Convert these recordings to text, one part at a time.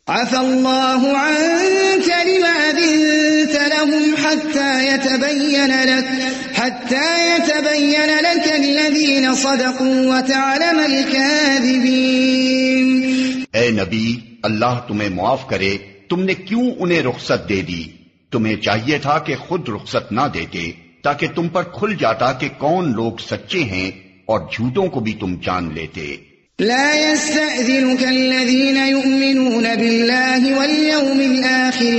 عفى الله عنك لما أذنت لهم حتى يتبين لك الذين صدقوا وتعلم الكاذبين. اے نبی، اللہ تمہیں معاف کرے، تم نے کیوں انہیں رخصت دے دی؟ تمہیں چاہیے تھا کہ خود رخصت نہ دیتے تاکہ تم پر کھل جاتا کہ کون لوگ سچے ہیں اور جھوٹوں کو بھی تم جان لیتے. لا يستأذنك الذين يؤمنون بالله واليوم الآخر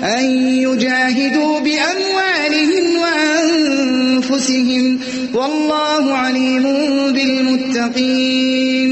أن يجاهدوا بأموالهم وأنفسهم والله عليم بالمتقين.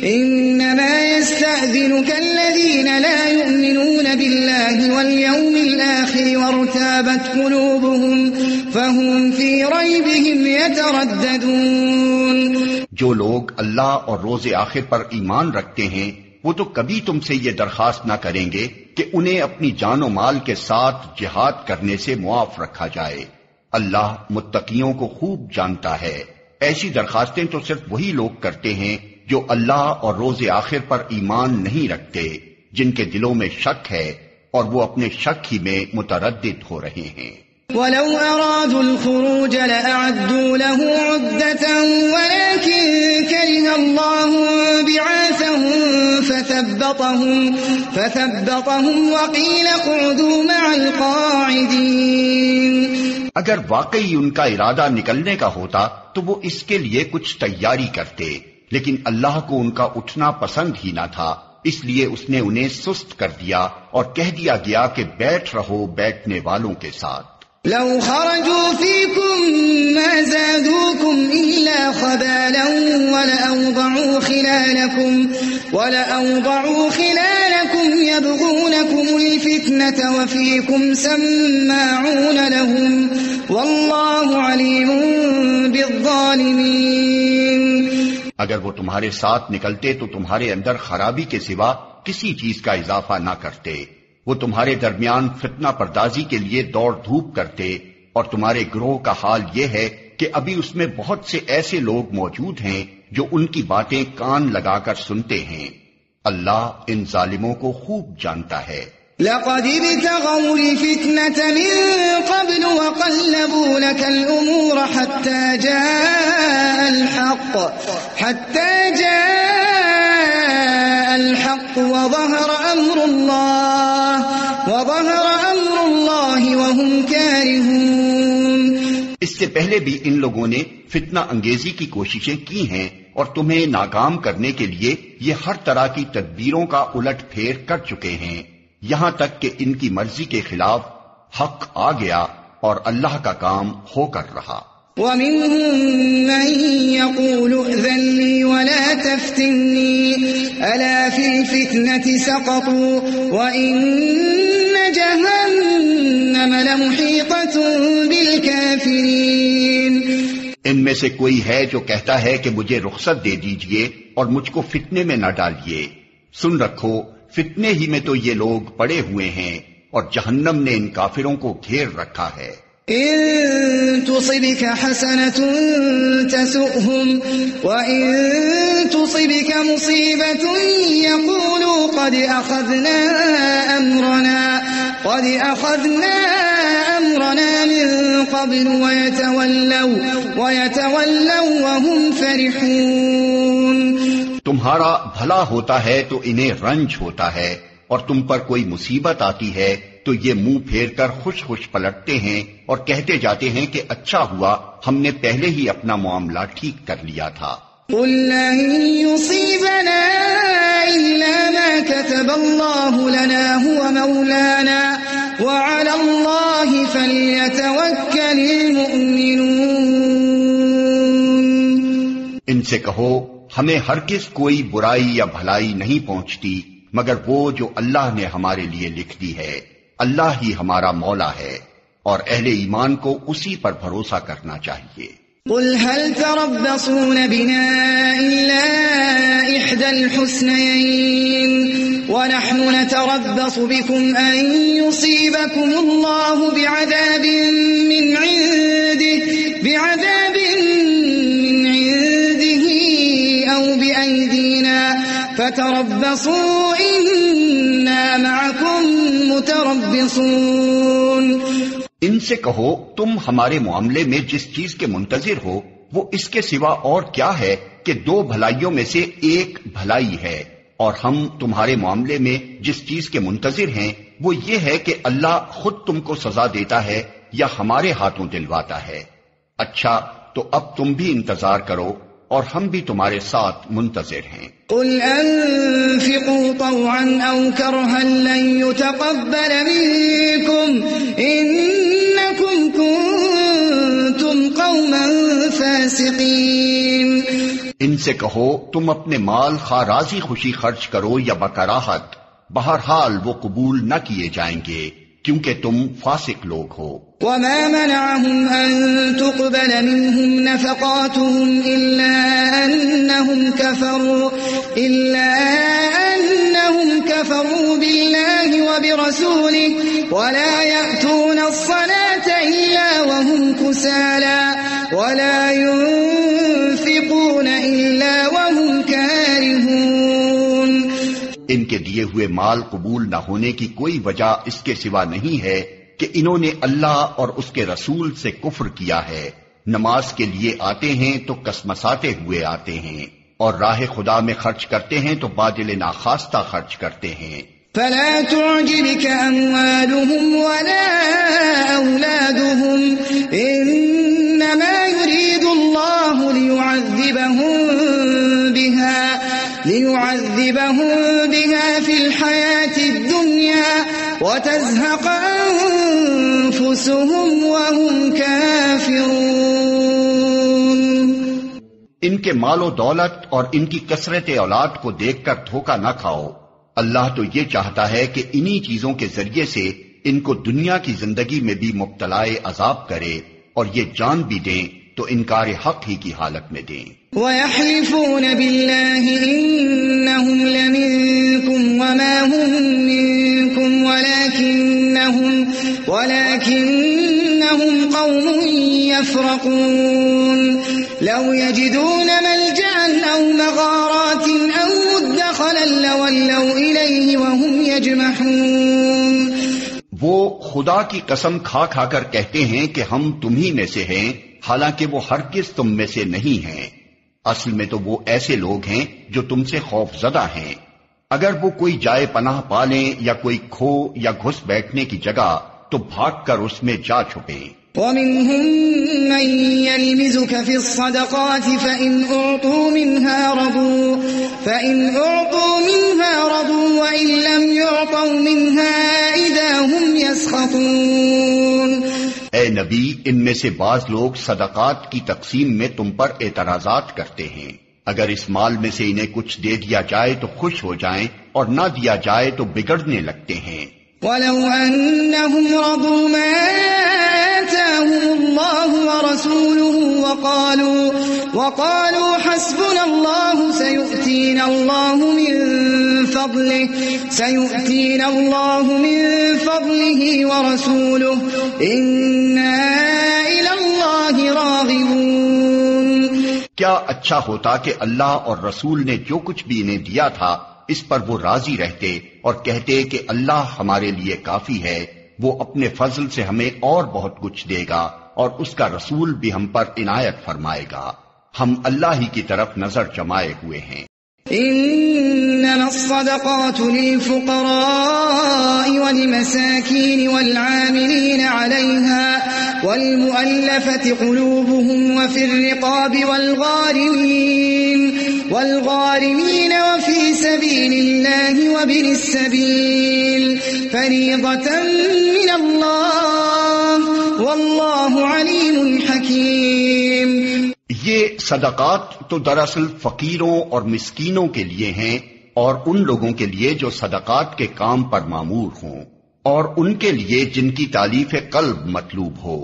إنما يستأذنك الذين لا يؤمنون بالله واليوم الآخر وارتابت قلوبهم فهم في ريبهم يترددون. جو لوگ اللہ اور روز آخر پر ایمان رکھتے ہیں وہ تو کبھی تم سے یہ درخواست نہ کریں گے کہ انہیں اپنی جان و مال کے ساتھ جہاد کرنے سے معاف رکھا جائے. اللہ متقیوں کو خوب جانتا ہے. ایسی درخواستیں تو صرف وہی لوگ کرتے ہیں جو اللہ اور روز آخر پر ایمان نہیں رکھتے، جن کے دلوں میں شک ہے اور وہ اپنے شک ہی میں متردد ہو رہے ہیں. وَلَوْ أَرَادُوا الْخُرُوجَ لَأَعَدُّوا لَهُ عُدَّةً وَلَكِنْ كَرِهَ اللَّهُ بِعَاثَهُمْ فَثَبَّطَهُمْ وَقِيلَ اقْعُدُوا مَعَ الْقَاعِدِينَ. اگر واقعی ان کا ارادہ نکلنے کا ہوتا تو وہ اس کے لیے کچھ تیاری کرتے، لیکن اللہ کو ان کا اٹھنا پسند ہی نہ تھا، اس لیے اس نے انہیں سست کر دیا اور کہہ دیا گیا کہ بیٹھ رہو بیٹھنے والوں کے ساتھ. لو خرجوا فيكم ما زادوكم إلا خبالا ولأوضعوا خلالكم يبغونكم الفتنة وفيكم سماعون لهم والله عليم بالظالمين. اگر وہ تمہارے ساتھ نکلتے تو تمہارے اندر خرابی کے سوا کسی چیز کا اضافہ نہ کرتے. وہ تمہارے درمیان فتنہ پردازی کے لیے دوڑ دھوپ کرتے، اور تمہارے گروہ کا حال یہ ہے کہ ابھی اس میں بہت سے ایسے لوگ موجود ہیں جو ان کی باتیں کان لگا کر سنتے ہیں. اللہ ان ظالموں کو خوب جانتا ہے. لقد ابتغوا الفتنة من قبل وقلبوا لك الأمور حتى جاء الحق وظهر أمر الله وهم كارهون. اس سے پہلے بھی ان لوگوں نے فتنہ انگیزی کی کوششیں کی ہیں اور تمہیں ناکام کرنے کے لیے یہ ہر طرح کی تدبیروں کا الٹ پھیر کر چکے ہیں، یہاں تک کہ ان کی مرضی کے خلاف حق آ گیا اور اللہ کا کام ہو کر رہا. وَمِنْهُمْ مَنْ يَقُولُ ائْذَنْ لِي وَلَا تَفْتِنِّي أَلَا فِي الْفِتْنَةِ سَقَطُوا وَإِنَّ جَهَنَّمَ لَمُحِيطَةٌ بِالْكَافِرِينَ. ان میں سے کوئی ہے جو کہتا ہے کہ مجھے رخصت دے دیجئے اور مجھ کو فتنے میں نہ ڈالیے. سن رکھو، فتنے ہی میں تو یہ لوگ پڑے ہوئے ہیں اور جہنم نے ان کافروں کو گھیر رکھا ہے. إن تصبك حسنة تسؤهم وإن تصبك مصيبة يقولوا قد أخذنا أمرنا من قبل ويتولوا وهم فرحون. تمہارا بھلا ہوتا ہے تو انہیں رنج ہوتا ہے، اور تم پر کوئی مصیبت آتی ہے تو یہ منہ پھیر کر خوش خوش پلٹتے ہیں اور کہتے جاتے ہیں کہ اچھا ہوا ہم نے پہلے ہی اپنا معاملہ ٹھیک کر لیا تھا. قل لن يصيبنا إلا ما كتب الله لنا هو مولانا وعلى الله فليتوكل المؤمنون. ان سے کہو ہمیں ہرگز کوئی برائی یا بھلائی نہیں پہنچتی مگر وہ جو اللہ نے ہمارے لیے لکھ دی ہے. اللہ ہی ہمارا مولا ہے اور اہل ایمان کو اسی پر بھروسہ کرنا چاہیے. قل هل تربصون بنا إلا إحدى الحسنيين ونحن نتربص بكم أن يصيبكم الله بعذاب من عنده أو بأيدينا فتربصوا إنا معكم متربصون. ان سے کہو تم ہمارے معاملے میں جس چیز کے منتظر ہو وہ اس کے سوا اور کیا ہے کہ 2 بھلائیوں میں سے ایک بھلائی ہے، اور ہم تمہارے معاملے میں جس چیز کے منتظر ہیں وہ یہ ہے کہ اللہ خود تم کو سزا دیتا ہے یا ہمارے ہاتھوں دلواتا ہے. اچھا تو اب تم بھی انتظار کرو اور ہم بھی تمہارے ساتھ منتظر ہیں. قل انفقوا طوعا او کرها لن يتقبل منكم انكم كنتم قوما فاسقين. ان سے کہو تم اپنے مال خواہ راضی خوشی خرچ کرو یا بکراہت، بہرحال وہ قبول نہ کیے جائیں گے کیونکہ تم فاسق لوگ ہو. وما منعهم أن تقبل منهم نفقاتهم إلا أنهم كفروا بالله وبرسوله ولا يأتون الصلاة إلا وهم كسالى ولا ينفقون إلا وهم كارهون. ان کے دیے ہوئے مال قبول نہ ہونے کی کوئی وجہ اس کے سوا نہیں ہے کہ انہوں نے اللہ اور اس کے رسول سے کفر کیا ہے. نماز کے لیے آتے ہیں تو کسمساتے ہوئے آتے ہیں، اور راہ خدا میں خرچ کرتے ہیں تو بادل ناخواستہ خرچ کرتے ہیں. فلا تعجبك أموالهم ولا أولادهم إنما يريد الله ليعذبهم بها في الحياة الدنيا وتزهق أنفسهم وهم كافرون. ان کے مال و دولت اور ان کی کثرت اولاد کو دیکھ کر دھوکہ نہ کھاؤ. اللہ تو یہ چاہتا ہے کہ انہی چیزوں کے ذریعے سے ان کو دنیا کی زندگی میں بھی مبتلا عذاب کرے اور یہ جان بھی دیں تو انکار حق ہی کی حالت میں دیں. وَيَحْلِفُونَ بِاللَّهِ إِنَّهُمْ لَمِنكُمْ وَمَا هُمْ مِنكُمْ وَلَكِنَّهُمْ قَوْمٌ يَفْرَقُونَ. لَوْ يَجِدُونَ مَلْجَأً أَوْ مَغَارَاتٍ أَوْ مُدَّخَلًا لَوَلَّوْا إِلَيْهِ وَهُمْ يَجْمَحُونَ. وہ خدا کی قسم کھا کھا کر کہتے ہیں کہ ہم تمہی میں سے ہیں، حالانکہ وہ ہرگز تم میں سے نہیں ہیں. اصل میں تو وہ ایسے لوگ ہیں جو تم سے خوف زدہ ہیں. اگر وہ کوئی جائے پناہ پالیں یا کوئی کھو یا گھس بیٹھنے کی جگہ تو بھاگ کر اس میں جا چھپیں. وَمِنْهُمْ مَنْ يَلْمِزُكَ فِي الصَّدَقَاتِ فَإِنْ أُعْطُوا مِنْهَا رَضُوا وَإِنْ لَمْ يُعْطَوْا مِنْهَا إِذَا هُمْ يَسْخَطُونَ. اے نبی، ان میں سے بعض لوگ صدقات کی تقسیم میں تم پر اعتراضات کرتے ہیں. اگر اس مال میں سے انہیں کچھ دے دیا جائے تو خوش ہو جائیں اور نہ دیا جائے تو بگڑنے لگتے ہیں. وَلَوْ أَنَّهُمْ رَضُوا مَا آتَاهُمُ اللَّهُ وَرَسُولُهُ وَقَالُوا حَسْبُنَا اللَّهُ سَيُؤْتِينَا اللَّهُ مِنْ فَضْلِهِ وَرَسُولُهُ إِنَّا إِلَى اللَّهِ رَاغِبُونَ. کیا اچھا ہوتا کہ اللہ اور رسول نے جو کچھ بھی انہیں دیا تھا اس پر وہ راضی رہتے اور کہتے کہ اللہ ہمارے لیے کافی ہے، وہ اپنے فضل سے ہمیں اور بہت کچھ دے گا اور اس کا رسول بھی ہم پر عنایت فرمائے گا. ہم اللہ ہی کی طرف نظر جمائے ہوئے ہیں. انما الصدقات للفقراء والمساكين والعاملين عليها والمؤلفة قلوبهم وفي الرقاب والغارمين وفي سبيل الله وابن السبيل فريضة من الله والله عليم حكيم. یہ صدقات تو دراصل فقیروں اور مسکینوں کے لیے ہیں اور ان لوگوں کے لیے جو صدقات کے کام پر مامور ہوں اور ان کے لیے جن کی تالیف قلب مطلوب ہو.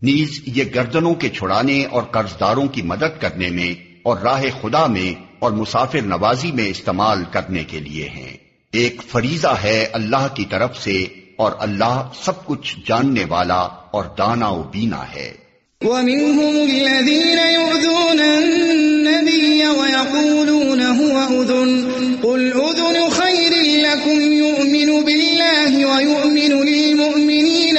نیز یہ گردنوں کے چھڑانے اور قرضداروں کی مدد کرنے میں اور راہ خدا میں اور مسافر نوازی میں استعمال کرنے کے لیے ہیں. ایک فریضہ ہے اللہ کی طرف سے اور اللہ سب کچھ جاننے والا اور دانا و بینا ہے. ومنهم الذين يؤذون النبي ويقولون هو أذن قل أذن خير لكم يؤمن بالله ويؤمن للمؤمنين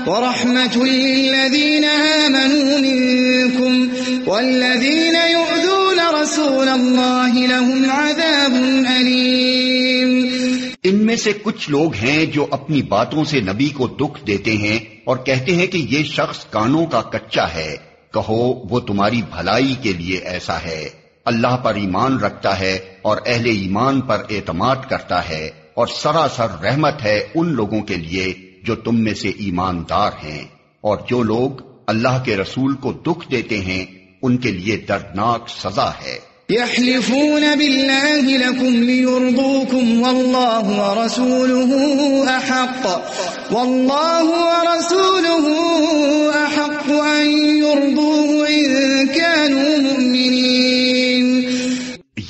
ورحمة للذين آمنوا منكم والذين يؤذون رسول الله لهم عذاب أليم۔ ان میں سے کچھ لوگ ہیں جو اپنی باتوں سے نبی کو دکھ دیتے ہیں اور کہتے ہیں کہ یہ شخص کانوں کا کچا ہے۔ کہو وہ تمہاری بھلائی کے لیے ایسا ہے، اللہ پر ایمان رکھتا ہے اور اہل ایمان پر اعتماد کرتا ہے، اور سراسر رحمت ہے ان لوگوں کے لیے جو تم میں سے ایماندار ہیں، اور جو لوگ اللہ کے رسول کو دکھ دیتے ہیں ان کے لیے دردناک سزا ہے۔ يحلفون بالله لكم ليرضوكم والله ورسوله أحق أن يرضوه إن كانوا مؤمنين۔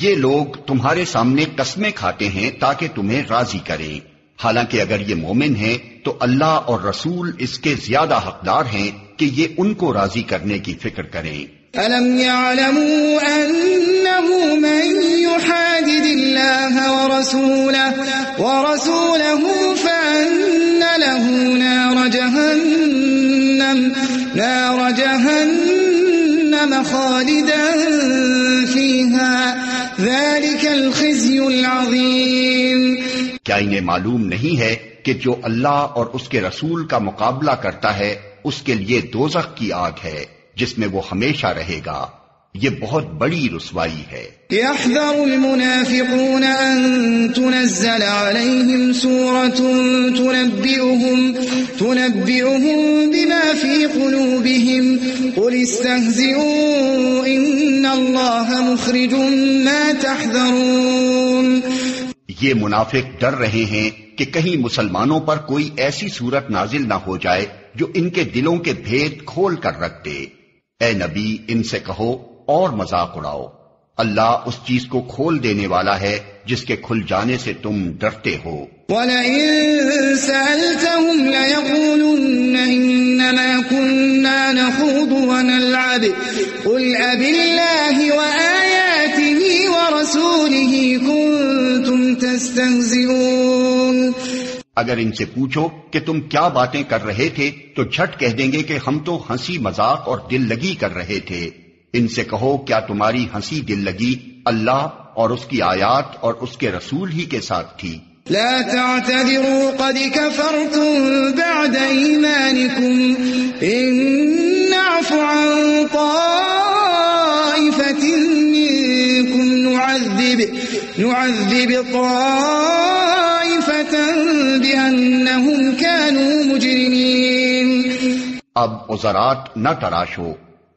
یہ لوگ تمہارے سامنے قسمیں کھاتے ہیں تاکہ تمہیں راضی کریں، حالانکہ اگر یہ مومن ہیں تو اللہ اور رسول اس کے زیادہ حقدار ہیں کہ یہ ان کو راضی کرنے کی فکر کریں۔ أَلَمْ يَعْلَمُوا أَنَّهُ مَن يُحَادِدِ اللَّهَ وَرَسُولَهُ فَأَنَّ لَهُ نَارَ جَهَنَّمَ خَالِدًا فِيهَا ذَلِكَ الْخِزْيُ الْعَظِيمُ۔ کیا انہیں معلوم نہیں ہے کہ جو اللہ اور اس کے رسول کا مقابلہ کرتا ہے اس کے لیے دوزخ کی آگ ہے جس میں وہ ہمیشہ رہے گا، یہ بہت بڑی رسوائی ہے۔ يحذر المنافقون أن تنزل عليهم سورة تنبئهم بما في قلوبهم قل استهزئوا إن الله مخرج ما تحذرون۔ یہ منافق ڈر رہے ہیں کہ کہیں مسلمانوں پر کوئی ایسی صورت نازل نہ ہو جائے جو ان کے دلوں کے بھید کھول کر رکھ دے۔ اے نبی ان سے کہو اور مذاق اڑاؤ، اللہ اس چیز کو کھول دینے والا ہے جس کے کھل جانے سے تم ڈرتے ہو۔ وَلَئِن سَأَلْتَهُمْ لَيَقُولُنَّ إِنَّمَا كُنَّا نَخُوضُ وَنَلْعَبُ قُلْ أَبِاللَّهِ وَآيَاتِهِ وَرَسُولِهِ كُنتُمْ تَسْتَهْزِئُونَ۔ اگر ان سے پوچھو کہ تم کیا باتیں کر رہے تھے تو جھٹ کہہ دیں گے کہ ہم تو ہنسی مذاق اور دل لگی کر رہے تھے۔ ان سے کہو کیا تمہاری ہنسی دل لگی اللہ اور اس کی آیات اور اس کے رسول ہی کے ساتھ تھی؟ لا تعتذروا قد كفرتم بعد ایمانکم ان نعف عن طائفة منکم نعذب طائفة بأنهم كانوا مجرمين۔ اب عذرات نہ تراشو،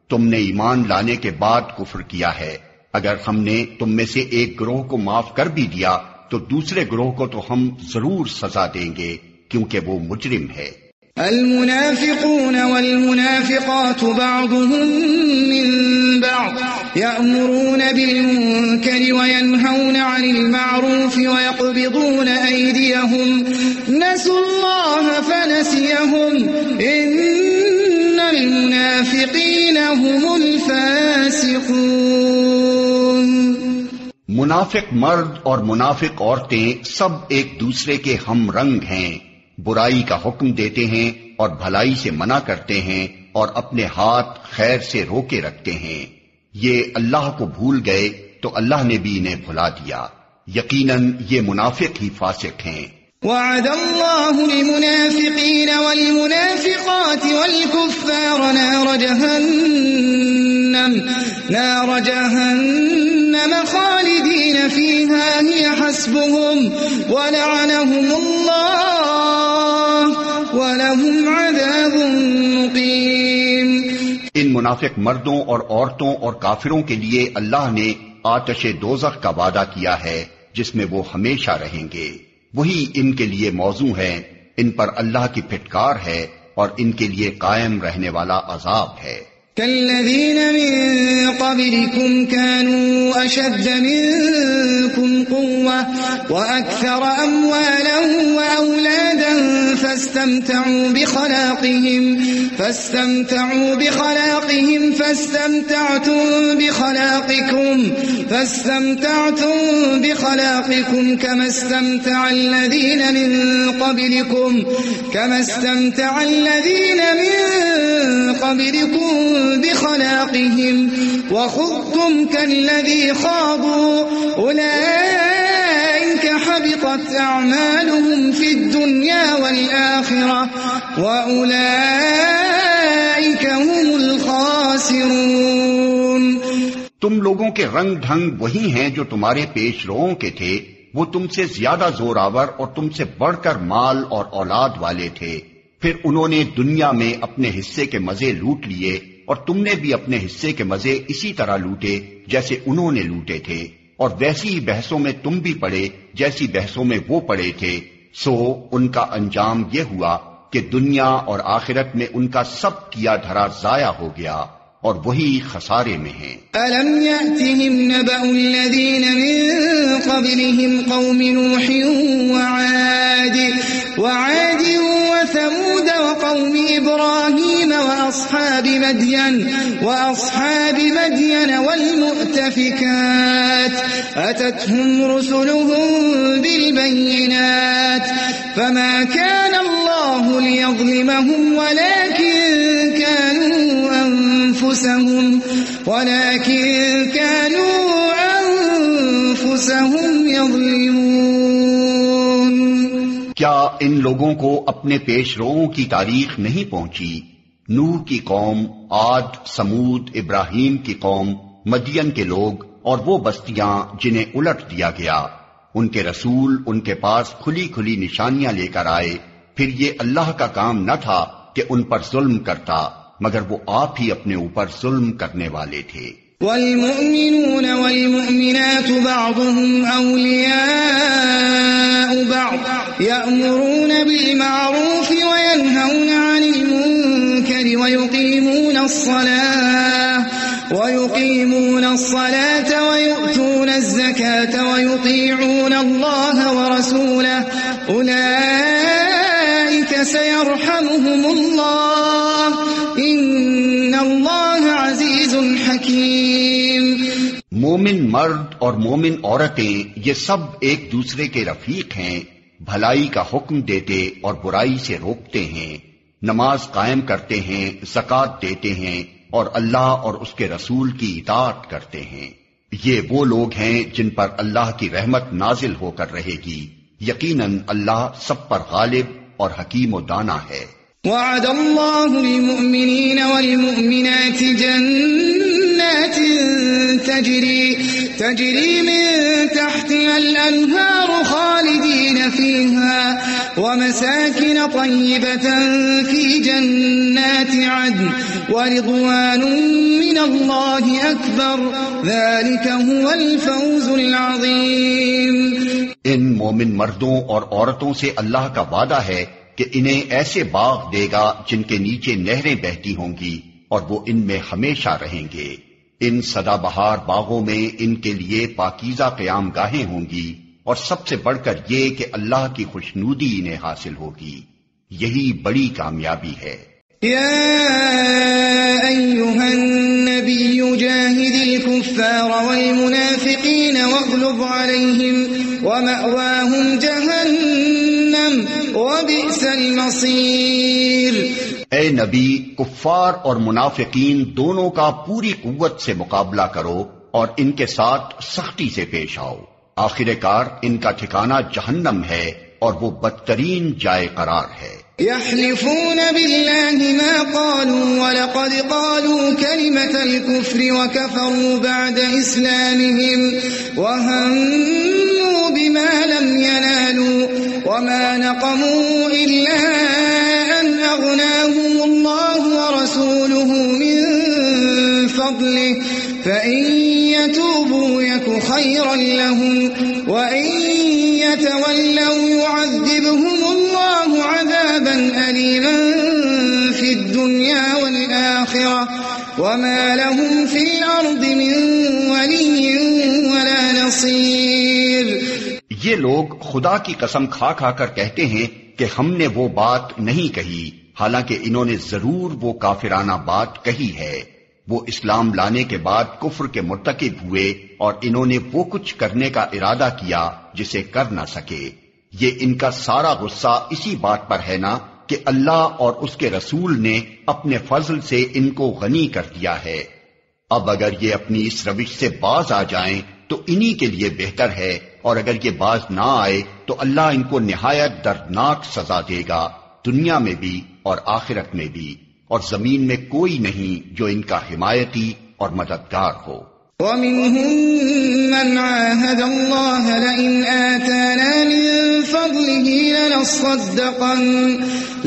تم نے ایمان لانے کے بعد کفر کیا ہے، اگر ہم نے تم میں سے ایک گروہ کو معاف کر بھی دیا تو دوسرے گروہ کو تو ہم ضرور سزا دیں گے کیونکہ وہ مجرم ہے۔ المنافقون والمنافقات بعضهم من بعض يأمرون بالمنكر وينهون عن المعروف ويقبضون أيديهم نسوا الله فنسيهم إن المنافقين هم الفاسقون۔ منافق مرد اور منافق عورتیں سب ایک دوسرے کے ہم رنگ ہیں، برائی کا حکم دیتے ہیں اور بھلائی سے منع کرتے ہیں اور اپنے ہاتھ خیر سے روکے رکھتے ہیں۔ یہ اللہ کو بھول گئے تو اللہ نے بھی انہیں بھلا دیا، یقیناً یہ منافق ہی فاسق ہیں۔ وعد اللہ المنافقین والمنافقات والکفار نار جہنم خالدین فیہا ہی حسبهم ولعنهم اللہ ولہم عذاب مقیم۔ ان منافق مردوں اور عورتوں اور کافروں کے لیے اللہ نے آتش دوزخ کا وعدہ کیا ہے جس میں وہ ہمیشہ رہیں گے، وہی ان کے لیے موزوں ہے، ان پر اللہ کی پھٹکار ہے اور ان کے لیے قائم رہنے والا عذاب ہے۔ كالذين من قبلكم كانوا أشد منكم قوة وأكثر أموالا وأولادا فاستمتعوا بخلاقهم فاستمتعتم بخلاقكم كما استمتع الذين من قبلكم بخلاقهم وخضتم كالذي خاضوا أولئك حبطت أعمالهم في الدنيا والآخرة وأولئك هم الخاسرون۔ تم لوگوں کے رنگ ڈھنگ وہی ہیں جو تمہارے پیش روؤں کے تھے، وہ تم سے زیادہ زور آور اور تم سے بڑھ کر مال اور اولاد والے تھے، پھر انہوں نے دنیا میں اپنے حصے کے مزے لوٹ لیے اور تم نے بھی اپنے حصے کے مزے اسی طرح لوٹے جیسے انہوں نے لوٹے تھے، اور ویسی ہی بحثوں میں تم بھی پڑے جیسی بحثوں میں وہ پڑے تھے، سو ان کا انجام یہ ہوا کہ دنیا اور آخرت میں ان کا سب کیا دھرا ضائع ہو گیا اور وہی خسارے میں ہیں۔ أَلَمْ يَأْتِهِمْ نَبَأُ الَّذِينَ مِن قَبْلِهِمْ قَوْمِ نُوحٍ وَعَادٍ وَثَمُودَ وَقَوْمِ إِبْرَاهِيمَ وَأَصْحَابِ مَدْيَنَ وَالْمُؤْتَفِكَاتِ أَتَتْهُمْ رُسُلُهُم بِالْبَيِّنَاتِ فَمَا كَانَ اللَّهُ لِيَظْلِمَهُمْ وَلَكِن كَانُوا أنفسهم يظلمون۔ کیا ان لوگوں کو اپنے پیش روؤں کی تاریخ نہیں پہنچی؟ نوح کی قوم، عاد، سمود، ابراہیم کی قوم، مدین کے لوگ اور وہ بستیاں جنہیں الٹ دیا گیا، ان کے رسول ان کے پاس کھلی کھلی نشانیاں لے کر آئے، پھر یہ اللہ کا کام نہ تھا کہ ان پر ظلم کرتا، مگر وہ آپ ہی اپنے اوپر ظلم کرنے والے تھے۔ والمؤمنون والمؤمنات بعضهم أولياء بعض يأمرون بالمعروف وينهون عن المنكر ويقيمون الصلاة ويؤتون الزكاة ويطيعون الله ورسوله أولئك سيرحمهم الله إن الله عزيز حكيم۔ مومن مرد اور مومن عورتیں یہ سب ایک دوسرے کے رفیق ہیں، بھلائی کا حکم دیتے اور برائی سے روکتے ہیں، نماز قائم کرتے ہیں، زکوٰۃ دیتے ہیں اور اللہ اور اس کے رسول کی اطاعت کرتے ہیں۔ یہ وہ لوگ ہیں جن پر اللہ کی رحمت نازل ہو کر رہے گی، یقیناً اللہ سب پر غالب اور حکیم و دانا ہے۔ وعد الله المؤمنين والمؤمنات جنات تجري من تحتها الأنهار خالدين فيها ومساكن طيبة في جنات عدن ورضوان من الله أكبر ذلك هو الفوز العظيم۔ ان مومن مردوں اور عورتوں سے اللہ کا وعدہ ہے کہ انہیں ایسے باغ دے گا جن کے نیچے نہریں بہتی ہوں گی اور وہ ان میں ہمیشہ رہیں گے۔ ان سدا بہار باغوں میں ان کے لیے پاکیزہ قیام گاہیں ہوں گی اور سب سے بڑھ کر یہ کہ اللہ کی خوشنودی انہیں حاصل ہوگی، یہی بڑی کامیابی ہے۔ یا ایھا النبی جاہد الکفار والمنافقین واغلظ علیہم ومأواہم جہنم وبئس المصیر۔ اے نبی، کفار اور منافقین دونوں کا پوری قوت سے مقابلہ کرو اور ان کے ساتھ سختی سے پیش آؤ، آخر کار ان کا ٹھکانہ جہنم ہے اور وہ بدترین جائے قرار ہے۔ يحلفون بالله ما قالوا ولقد قالوا كلمة الكفر وكفروا بعد إسلامهم وهموا بما لم ينالوا وما نقموا إلا أن أغناهم الله ورسوله من فضله فإن يتوبوا يك خيرا لهم وإن يتولوا يعذبهم الله عذابا أليما في الدنيا والآخرة وما لهم في الأرض من ولي ولا نصير. یہ لوگ خدا کی قسم کھا کھا کر کہتے ہیں کہ ہم نے وہ بات نہیں کہی، حالانکہ انہوں نے ضرور وہ کافرانہ بات کہی ہے. وہ اسلام لانے کے بعد کفر کے مرتکب ہوئے اور انہوں نے وہ کچھ کرنے کا ارادہ کیا جسے کر نہ سکے. یہ ان کا سارا غصہ اسی بات پر ہے نا کہ اللہ اور اس کے رسول نے اپنے فضل سے ان کو غنی کر دیا ہے. اب اگر یہ اپنی اس روش سے باز آ جائیں تو انہی کے لیے بہتر ہے، اور اگر یہ باز نہ آئے تو اللہ ان کو نہایت دردناک سزا دے گا، دنیا میں بھی اور آخرت میں بھی، اور زمین میں کوئی نہیں جو ان کا حمایتی اور مددگار ہو. وَمِنْهُمْ مَنْ عَاهَدَ اللَّهَ لَئِنْ آتَانَا مِنْ فَضْلِهِ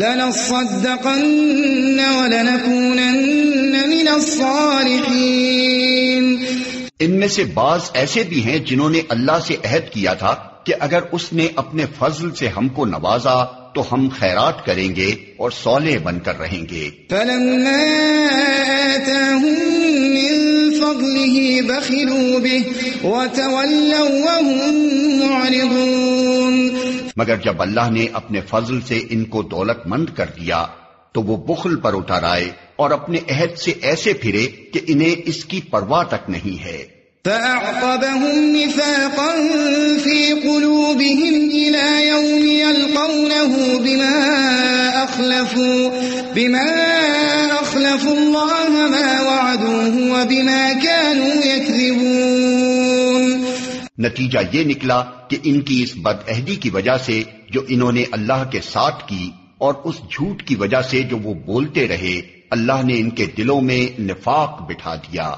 لَنَصَّدَّقَنَّ وَلَنَكُونَنَّ مِنَ الصَّالِحِينَ. ان میں سے بعض ایسے بھی ہیں جنہوں نے اللہ سے عہد کیا تھا کہ اگر اس نے اپنے فضل سے ہم کو نوازا تو ہم خیرات کریں گے اور صالح بن کر رہیں گے. فَلَمَّا آتَاهُم مِّن فَضْلِهِ بَخِلُوا بِهِ وَتَوَلَّوْا وَهُم مُّعْرِضُونَ. مگر جب اللہ نے اپنے فضل سے ان کو دولت مند کر دیا تو وہ بخل پر اتر آئے اور اپنے عہد سے ایسے پھرے کہ انہیں اس کی پرواہ تک نہیں ہے. فَأَعْقَبَهُمْ نِفَاقًا فِي قُلُوبِهِمْ إِلَى يَوْمِ يَلْقَوْنَهُ بِمَا أَخْلَفُوا اللَّهَ مَا وَعَدُوهُ وَبِمَا كَانُوا يَكْذِبُونَ. نتیجہ یہ نکلا کہ ان کی اس بدعہدی کی وجہ سے جو انہوں نے اللہ کے ساتھ کی اور اس جھوٹ کی وجہ سے جو وہ بولتے رہے، اللہ نے ان کے دلوں میں نفاق بٹھا دیا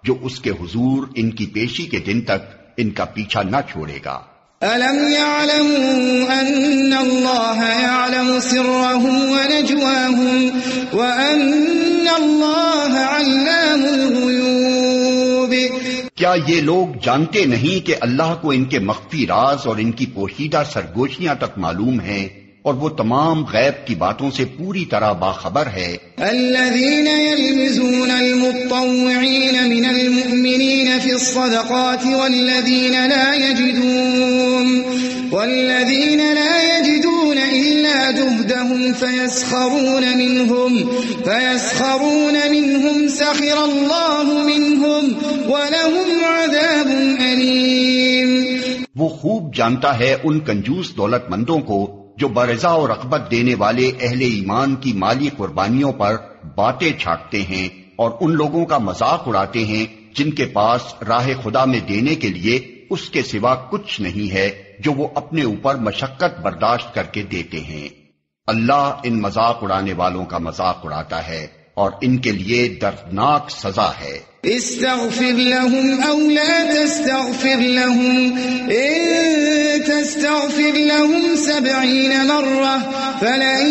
جو اس کے حضور ان کی پیشی کے دن تک ان کا پیچھا نہ چھوڑے گا. أَلَمْ يَعْلَمُوا أَنَّ اللَّهَ يَعْلَمُ سِرَّهُمْ وَنَجْوَاهُمْ وَأَنَّ اللَّهَ عَلَّامُ الْغُيُوبِ. کیا یہ لوگ جانتے نہیں کہ اللہ کو ان کے مخفی راز اور ان کی پوشیدہ سرگوشیاں تک معلوم ہیں، اور وہ تمام غیب کی باتوں سے پوری طرح باخبر ہے. الذين يلمزون المطوعين من المؤمنين في الصدقات والذين لا يجدون إلا جهدهم فيسخرون منهم سخر الله منهم ولهم عذاب أليم. وہ خوب جانتا ہے ان کنجوس دولت مندوں کو جو برضا اور رغبت دینے والے اہل ایمان کی مالی قربانیوں پر باتیں چھاٹتے ہیں اور ان لوگوں کا مذاق اڑاتے ہیں جن کے پاس راہ خدا میں دینے کے لیے اس کے سوا کچھ نہیں ہے جو وہ اپنے اوپر مشقت برداشت کر کے دیتے ہیں. اللہ ان مذاق اڑانے والوں کا مذاق اڑاتا ہے اور ان کے لیے دردناک سزا ہے. استغفر لهم او لا تستغفر لهم ان تستغفر لهم 70 مرة فلن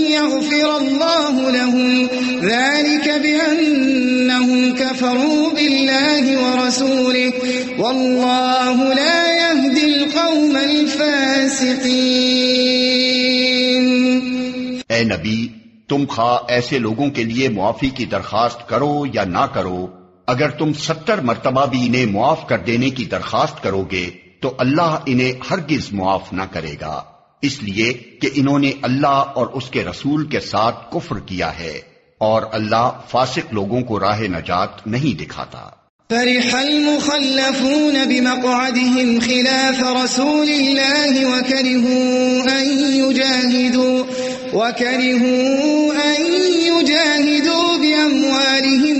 يغفر الله لهم ذلك بأنهم كفروا بالله ورسوله والله لا يهدي القوم الفاسقين. اے نبی، تم خواہ ایسے لوگوں کے لیے معافی کی درخواست کرو یا نہ کرو، اگر تم 70 مرتبہ بھی انہیں معاف کر دینے کی درخواست کرو گے تو اللہ انہیں ہرگز معاف نہ کرے گا، اس لیے کہ انہوں نے اللہ اور اس کے رسول کے ساتھ کفر کیا ہے، اور اللہ فاسق لوگوں کو راہ نجات نہیں دکھاتا. فرح المخلفون بمقعدهم خلاف رسول الله وكرهوا أن يجاهدوا بأموالهم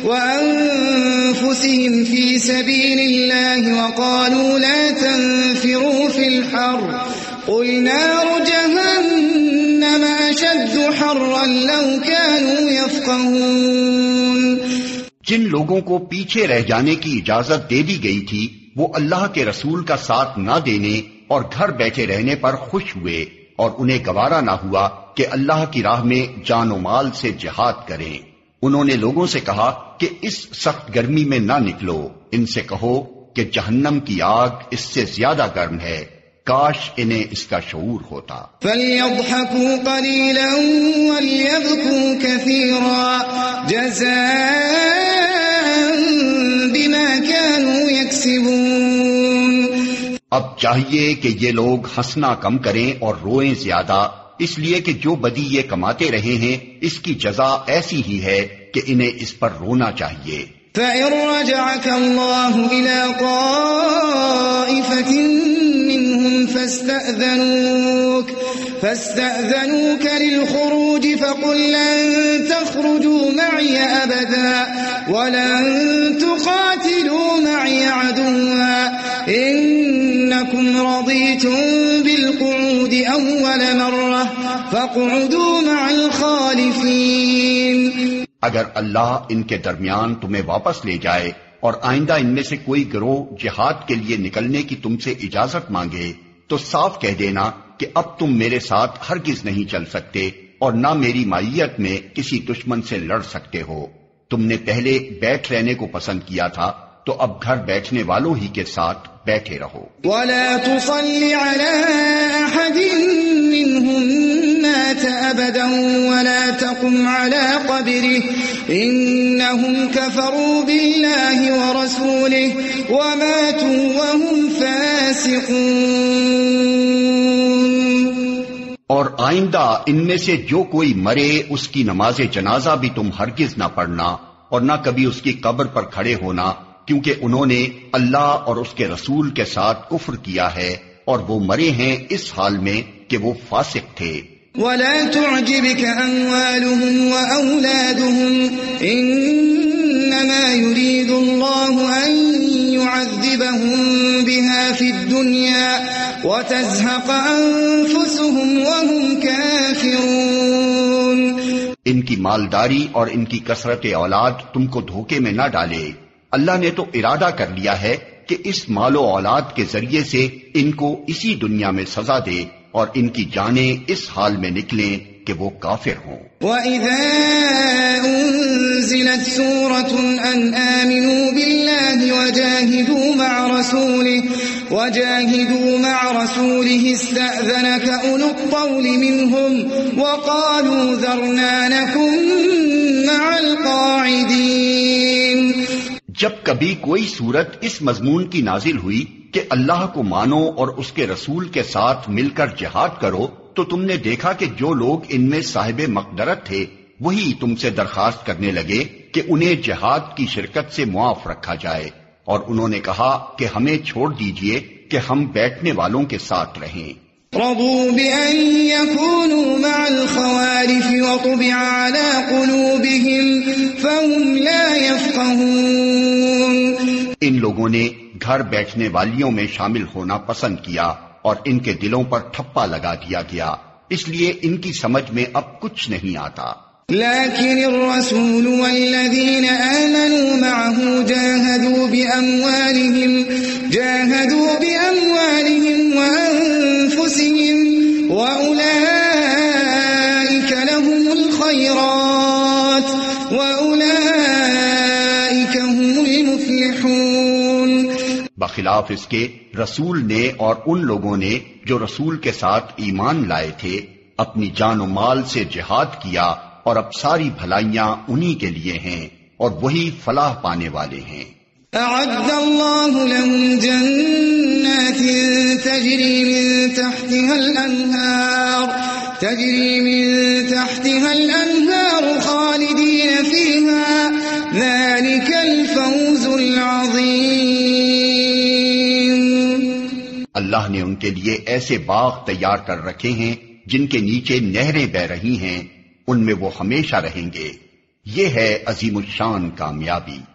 وأنفسهم في سبيل الله وقالوا لا تنفروا في الحر قل نار جهنم أشد حرا لو كانوا يفقهون. جن لوگوں کو پیچھے رہ جانے کی اجازت دے دی گئی تھی وہ اللہ کے رسول کا ساتھ نہ دینے اور گھر بیٹھے رہنے پر خوش ہوئے، اور انہیں گوارا نہ ہوا کہ اللہ کی راہ میں جان و مال سے جہاد کریں. انہوں نے لوگوں سے کہا کہ اس سخت گرمی میں نہ نکلو. ان سے کہو کہ جہنم کی آگ اس سے زیادہ گرم ہے، کاش انہیں اس کا شعور ہوتا۔ فَلْيَضْحَكُوا قَلِيلًا وَلْيَبْكُوا كَثِيرًا جَزَاءً بِمَا كَانُوا يَكْسِبُونَ۔ اب چاہیے کہ یہ لوگ ہنسنا کم کریں اور روئیں زیادہ، اس لیے کہ جو بدی یہ کماتے رہے ہیں اس کی جزا ایسی ہی ہے کہ انہیں اس پر رونا چاہیے۔ فَإِن رَّجَعَكَ اللَّهُ إِلَىٰ طَائِفَةٍ مِّنْهُمْ فَاسْتَأْذَنُوكَ لِلْخُرُوجِ فَقُل لَّن تَخْرُجُوا مَعِيَ أَبَدًا وَلَن تُقَاتِلُوا مَعِيَ عَدُوًّا إِنَّكُمْ رَضِيتُم بِالْقُعُودِ أَوَّلَ مَرَّةٍ فَاقْعُدُوا مَعَ الْخَالِفِينَ۔ اگر اللہ ان کے درمیان تمہیں واپس لے جائے اور آئندہ ان میں سے کوئی گروہ جہاد کے لیے نکلنے کی تم سے اجازت مانگے تو صاف کہہ دینا کہ اب تم میرے ساتھ ہرگز نہیں چل سکتے اور نہ میری معیت میں کسی دشمن سے لڑ سکتے ہو۔ تم نے پہلے بیٹھ رہنے کو پسند کیا تھا تو اب گھر بیٹھنے والوں ہی کے ساتھ بیٹھے رہو۔ وَلَا تُصَلِّ عَلَىٰ أَحَدٍ مِّنْهُم مَّاتَ أَبَدًا وَلَا تَقُمْ عَلَىٰ قَبْرِهِ إِنَّهُمْ كَفَرُوا بِاللَّهِ وَرَسُولِهِ وَمَاتُوا وَهُمْ فَاسِقُونَ۔ اور آئندہ ان میں سے جو کوئی مرے اس کی نماز جنازہ بھی تم ہرگز نہ پڑھنا اور نہ کبھی اس کی قبر پر کھڑے ہونا، کیونکہ انہوں نے اللہ اور اس کے رسول کے ساتھ کفر کیا ہے اور وہ مرے ہیں اس حال میں کہ وہ فاسق تھے۔ وَلَا تُعْجِبْكَ أَمْوَالُهُمْ وَأَوْلَادُهُمْ إِنَّمَا يُرِيدُ اللَّهُ أَن يُعَذِّبَهُم بِهَا فِي الدُّنْيَا وَتَزْهَقَ أَنفُسُهُمْ وَهُمْ كَافِرُونَ۔ ان کی مالداری اور ان کی کثرت اولاد تم کو دھوکے میں نہ ڈالے، اللہ نے تو ارادہ کر لیا ہے کہ اس مال و اولاد کے ذریعے سے ان کو اسی دنیا میں سزا دے اور ان کی جانیں اس حال میں نکلیں کہ وہ کافر ہوں۔ وَإِذَا أُنزِلَتْ سُورَةٌ أَنْ آمِنُوا بِاللَّهِ وَجَاهِدُوا مَعَ رَسُولِهِ اسْتَأْذَنَكَ أُولُو الطَّوْلِ مِنْهُمْ وَقَالُوا ذَرْنَا نَكُن مَّعَ الْقَاعِدِينَ۔ جب کبھی کوئی صورت اس مضمون کی نازل ہوئی کہ اللہ کو مانو اور اس کے رسول کے ساتھ مل کر جہاد کرو تو تم نے دیکھا کہ جو لوگ ان میں صاحب مقدرت تھے وہی تم سے درخواست کرنے لگے کہ انہیں جہاد کی شرکت سے معاف رکھا جائے، اور انہوں نے کہا کہ ہمیں چھوڑ دیجئے کہ ہم بیٹھنے والوں کے ساتھ رہیں۔ رضوا بأن يكونوا مع الخوالف وطبع على قلوبهم فهم لا يفقهون۔ ان لوگوں نے گھر بیٹھنے والیوں میں شامل ہونا پسند کیا اور ان کے دلوں پر ٹھپا لگا دیا گیا، اس لیے ان کی سمجھ میں اب کچھ نہیں آتا۔ لكن الرسول والذين آمنوا معه جاهدوا بأموالهم وأنفسهم وأولئك لهم الخيرات وأولئك هم المفلحون۔ بخلاف اس کے رسول نے اور ان لوگوں نے جو رسول کے ساتھ ایمان لائے تھے اپنی جان و مال سے جہاد کیا، اور اب ساری بھلائیاں انہی کے لیے ہیں اور وہی فلاح پانے والے ہیں۔ اعد اللہ لهم جنات تجری من تحتها الانہار خالدین فیہا ذلک الفوز العظیم۔ اللہ نے ان کے لیے ایسے باغ تیار کر رکھے ہیں جن کے نیچے نہریں بہ رہی ہیں، ان میں وہ ہمیشہ رہیں گے، یہ ہے عظیم الشان کامیابی۔